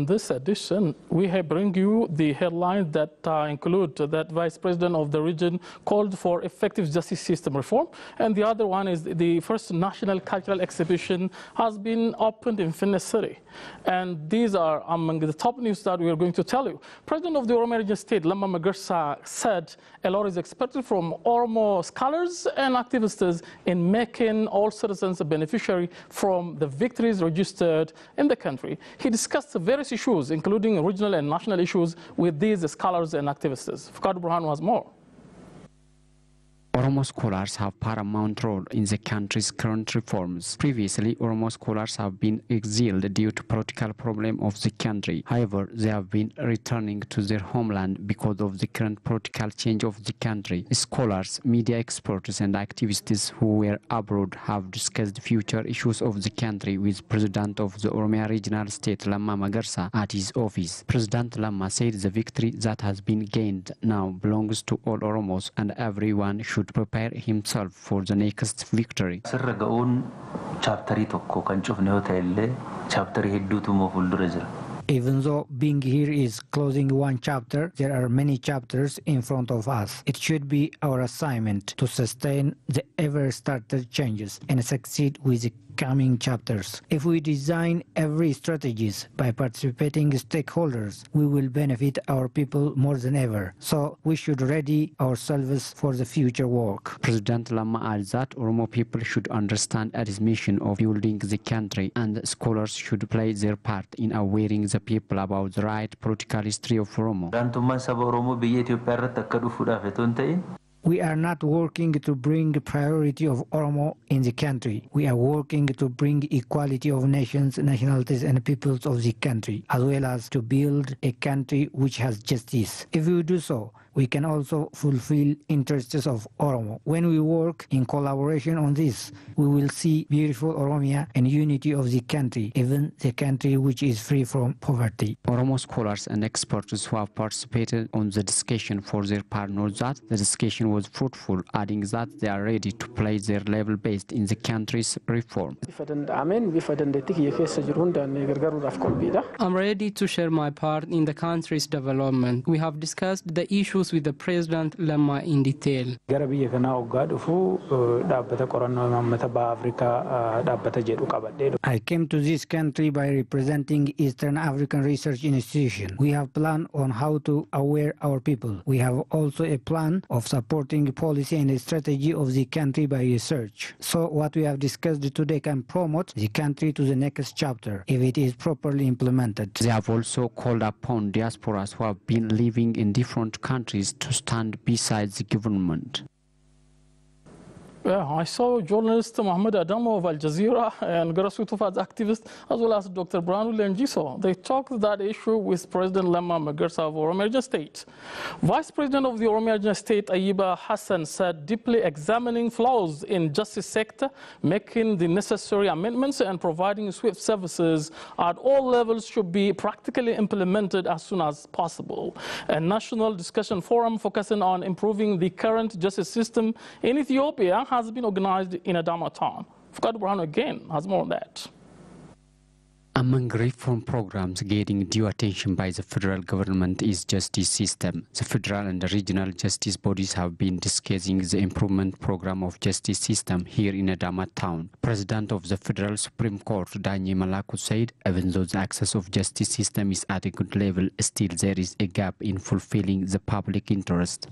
this edition, we bring you the headlines that include that Vice President of the region called for effective justice system reform, and the other one is the first national cultural exhibition has been opened in Finnish City. And these are among the top news that we are going to tell you. President of the Oromo Region State, Lamma Magarsa, said a lot is expected from Oromo scholars and activists in making all citizens a beneficiary from the victories registered in the country. He discussed various issues, including regional and national issues, with these scholars and activists. Fakad Burhan has more. Oromo scholars have paramount role in the country's current reforms. Previously, Oromo scholars have been exiled due to political problem of the country. However, they have been returning to their homeland because of the current political change of the country. Scholars, media experts and activists who were abroad have discussed future issues of the country with President of the Oromo Regional State, Lamma Magarsa, at his office. President Lamma said the victory that has been gained now belongs to all Oromos and everyone should prepare himself for the next victory. Even though being here is closing one chapter, there are many chapters in front of us. It should be our assignment to sustain the ever-started changes and succeed with the coming chapters. If we design every strategies by participating stakeholders, we will benefit our people more than ever. So we should ready ourselves for the future work. President Lamma adds that Oromo people should understand his mission of building the country, and scholars should play their part in awareing the people about the right political history of Oromo. We are not working to bring priority of Oromo in the country. We are working to bring equality of nations, nationalities and peoples of the country, as well as to build a country which has justice. If we do so, we can also fulfill interests of Oromo. When we work in collaboration on this, we will see beautiful Oromia and unity of the country, even the country which is free from poverty. Oromo scholars and experts who have participated on the discussion for their part know that the discussion was fruitful, adding that they are ready to play their level based in the country's reform. I'm ready to share my part in the country's development. We have discussed the issues with the President Lamma in detail. I came to this country by representing Eastern African Research Institution. We have planned on how to aware our people. We have also a plan of supporting policy and strategy of the country by research. So what we have discussed today can promote the country to the next chapter if it is properly implemented. They have also called upon diasporas who have been living in different countries to stand beside the government. Yeah, I saw journalist Mohammed Adamo of Al Jazeera and grassroots activist, as well as Dr. Branu Lengiso. They talked that issue with President Lamma Magarsa of Oromo Region State. Vice President of the Oromo Region State, Ayiba Hassan, said deeply examining flaws in justice sector, making the necessary amendments and providing swift services at all levels should be practically implemented as soon as possible. A national discussion forum focusing on improving the current justice system in Ethiopia has been organized in Adama town. Fakad Burhan again has more on that. Among reform programs getting due attention by the federal government is justice system. The federal and regional justice bodies have been discussing the improvement program of justice system here in Adama town. President of the Federal Supreme Court, Danye Malaku, said even though the access of justice system is at a good level, still there is a gap in fulfilling the public interest.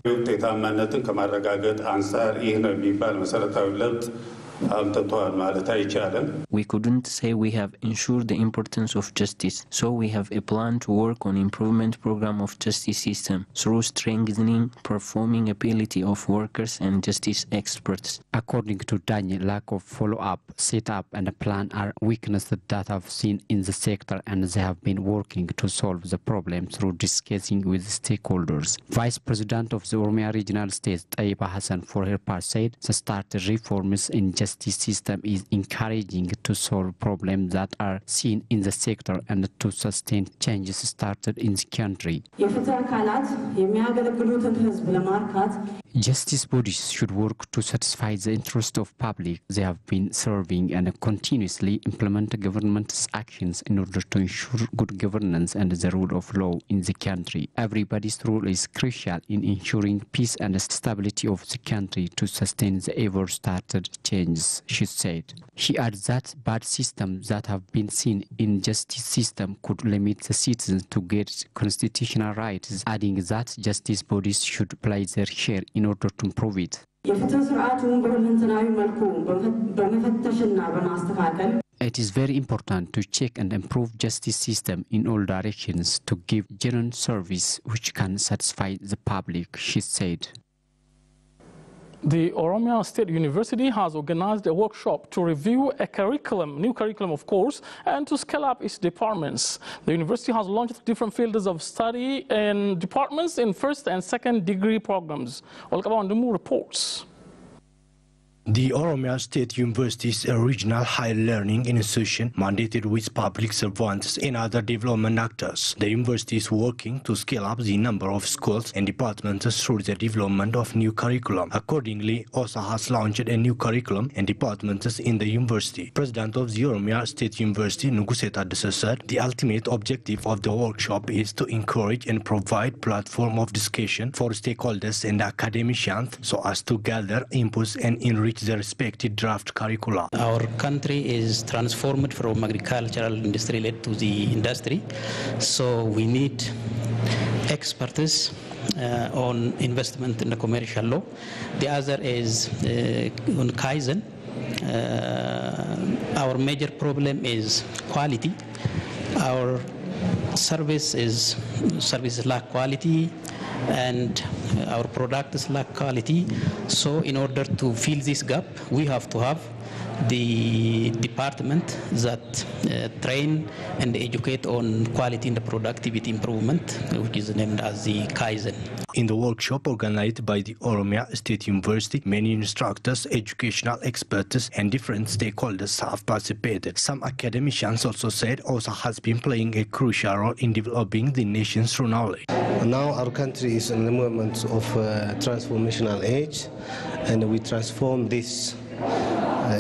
We couldn't say we have ensured the importance of justice, so we have a plan to work on improvement program of justice system through strengthening performing ability of workers and justice experts. According to Daniel, lack of follow-up, set-up and a plan are weaknesses that have seen in the sector, and they have been working to solve the problem through discussing with stakeholders. Vice President of the Oromo Regional State, Ayiba Hassan, for her part, said the started reforms in justice justice system is encouraging to solve problems that are seen in the sector and to sustain changes started in the country. Justice bodies should work to satisfy the interest of public. They have been serving and continuously implement government's actions in order to ensure good governance and the rule of law in the country. Everybody's role is crucial in ensuring peace and stability of the country to sustain the ever-started changes, she said. She adds that bad systems that have been seen in justice system could limit the citizens to get constitutional rights, adding that justice bodies should play their share in order to improve it. It is very important to check and improve justice system in all directions to give genuine service which can satisfy the public, she said. The Oromia State University has organized a workshop to review a new curriculum of course, and to scale up its departments. The university has launched different fields of study and departments in first and second degree programs. Olkabandumu reports. The Oromia State University is a regional higher learning institution mandated with public servants and other development actors. The university is working to scale up the number of schools and departments through the development of new curriculum. Accordingly, OSA has launched a new curriculum and departments in the university. President of the Oromia State University, Nuguseta Desa, said the ultimate objective of the workshop is to encourage and provide platform of discussion for stakeholders and academicians so as to gather inputs and enrich the respective draft curricula. Our country is transformed from agricultural industry led to the industry, so we need expertise on investment in the commercial law. The other is on Kaizen. Our major problem is quality. Our service lack quality, and our products lack quality. So in order to fill this gap, we have to have the department that train and educate on quality and productivity improvement, which is named as the Kaizen. In the workshop organized by the Oromia State University, many instructors, educational experts, and different stakeholders have participated. Some academicians also said OSA has been playing a crucial role in developing the nation's through knowledge. Now our country is in the moment of transformational age, and we transform this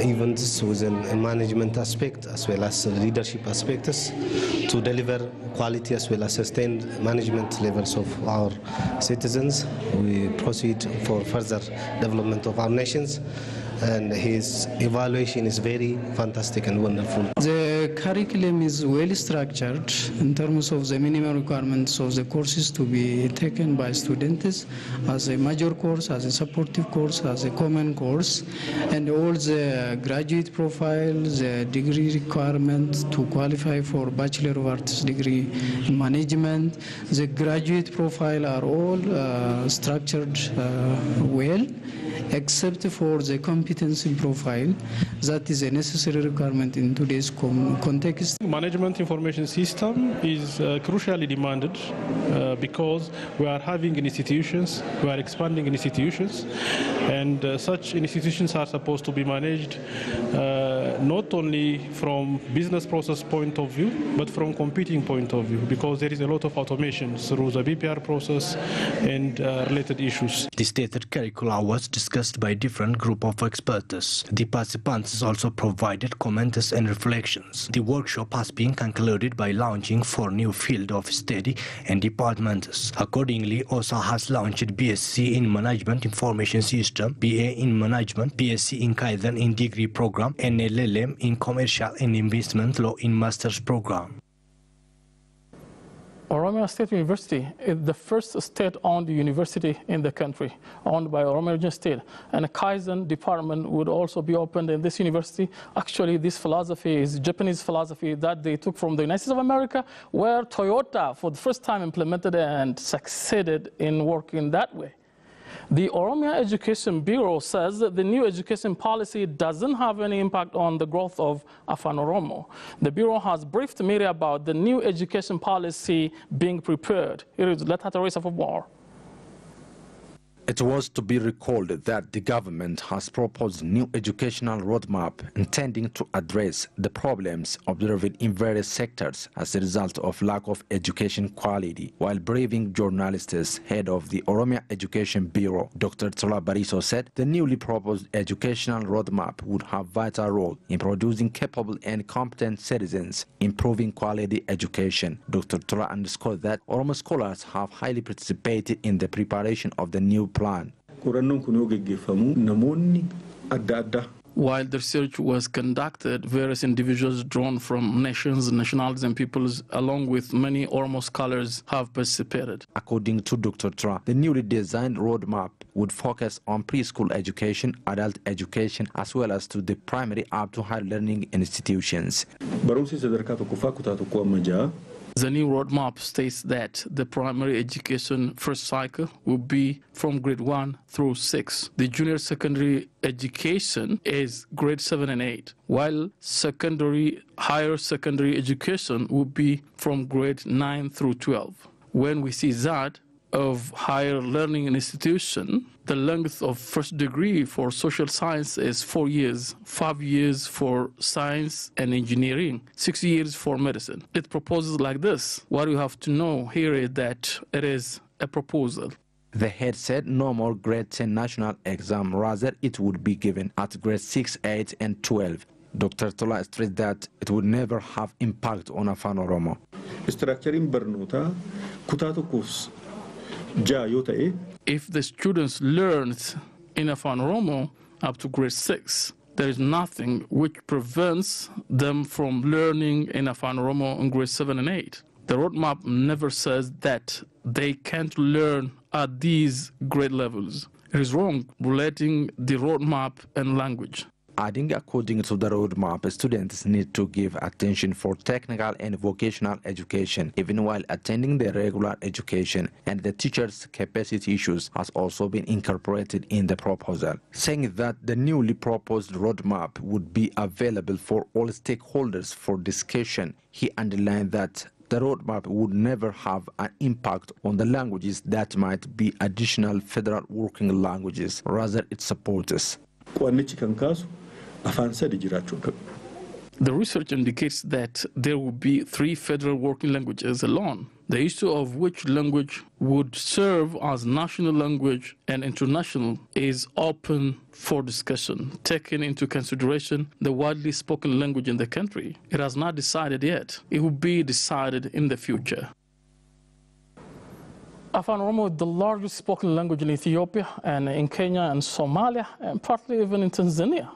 events within a management aspect as well as leadership aspects to deliver quality as well as sustained management levels of our citizens. We proceed for further development of our nations, and his evaluation is very fantastic and wonderful. The curriculum is well structured in terms of the minimum requirements of the courses to be taken by students as a major course, as a supportive course, as a common course, and all the graduate profile, the degree requirements to qualify for Bachelor of Arts degree in management. The graduate profile are all structured well, except for the competency profile that is a necessary requirement in today's context. Management information system is crucially demanded because we are having institutions, we are expanding institutions, and such institutions are supposed to be managed not only from business process point of view, but from competing point of view, because there is a lot of automation through the BPR process and related issues. The stated curricula was discussed by different group of experts. The participants also provided comments and reflections. The workshop has been concluded by launching 4 new fields of study and departments. Accordingly, OSA has launched BSc in Management Information System, BA in Management, BSc in Kaizen in Degree Program, and LLM in Commercial and Investment Law in Master's Program. Oromia State University is the first state-owned university in the country, owned by Oromia Region State, and a Kaizen department would also be opened in this university. Actually, this philosophy is Japanese philosophy that they took from the United States of America, where Toyota for the first time implemented and succeeded in working that way. The Oromia Education Bureau says that the new education policy doesn't have any impact on the growth of Afan Oromo. The Bureau has briefed media about the new education policy being prepared. Here is Leta Teresa for more. It was to be recalled that the government has proposed a new educational roadmap intending to address the problems observed in various sectors as a result of lack of education quality. While briefing journalists, head of the Oromia Education Bureau, Dr. Tola Bariso, said the newly proposed educational roadmap would have a vital role in producing capable and competent citizens, improving quality education. Dr. Tola underscored that Oromo scholars have highly participated in the preparation of the new plan. While the research was conducted, various individuals drawn from nations, nationalities, and peoples, along with many Oromo scholars, have participated. According to Dr. Tra, the newly designed roadmap would focus on preschool education, adult education, as well as to the primary up to higher learning institutions. The new roadmap states that the primary education first cycle will be from grade 1 through 6. The junior secondary education is grade 7 and 8, while higher secondary education will be from grade 9 through 12. When we see that of higher learning institution, the length of first degree for social science is 4 years, 5 years for science and engineering, 6 years for medicine. It proposes like this. What you have to know here is that it is a proposal. The head said no more grade 10 national exam, rather it would be given at grade 6, 8 and 12. Dr. Tola stressed that it would never have impact on Afaan Oromoo. If the students learned in Afaan Oromoo up to grade 6, there is nothing which prevents them from learning in Afaan Oromoo in grade 7 and 8. The roadmap never says that they can't learn at these grade levels. It is wrong relating the roadmap and language. Adding, according to the roadmap, students need to give attention for technical and vocational education, even while attending their regular education, and the teachers' capacity issues has also been incorporated in the proposal. Saying that the newly proposed roadmap would be available for all stakeholders for discussion, he underlined that the roadmap would never have an impact on the languages that might be additional federal working languages, rather it supports. The research indicates that there will be 3 federal working languages alone, the issue of which language would serve as national language and international is open for discussion, taking into consideration the widely spoken language in the country. It has not decided yet. It will be decided in the future. Afaan Oromoo is the largest spoken language in Ethiopia and in Kenya and Somalia and partly even in Tanzania.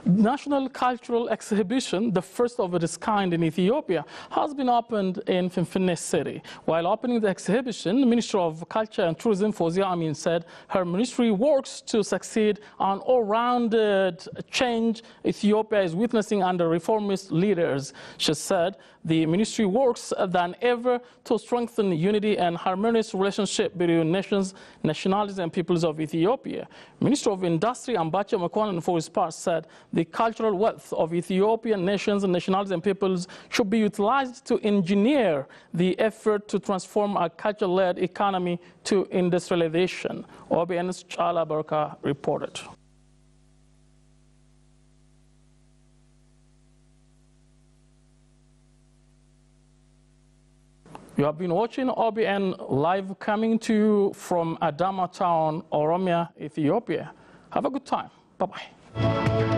National Cultural Exhibition, the first of its kind in Ethiopia, has been opened in Finfinne City. While opening the exhibition, the Minister of Culture and Tourism, Fawzia Amin, said her ministry works to succeed on all-rounded change Ethiopia is witnessing under reformist leaders. She said the ministry works than ever to strengthen unity and harmonious relationship between nations, nationalities, and peoples of Ethiopia. Minister of Industry, Ambacha Makonnen, for his part, said the cultural wealth of Ethiopian nations and nationalities and peoples should be utilized to engineer the effort to transform a culture-led economy to industrialization. OBN's Chala Barka reported. You have been watching OBN live coming to you from Adama town, Oromia, Ethiopia. Have a good time. Bye-bye.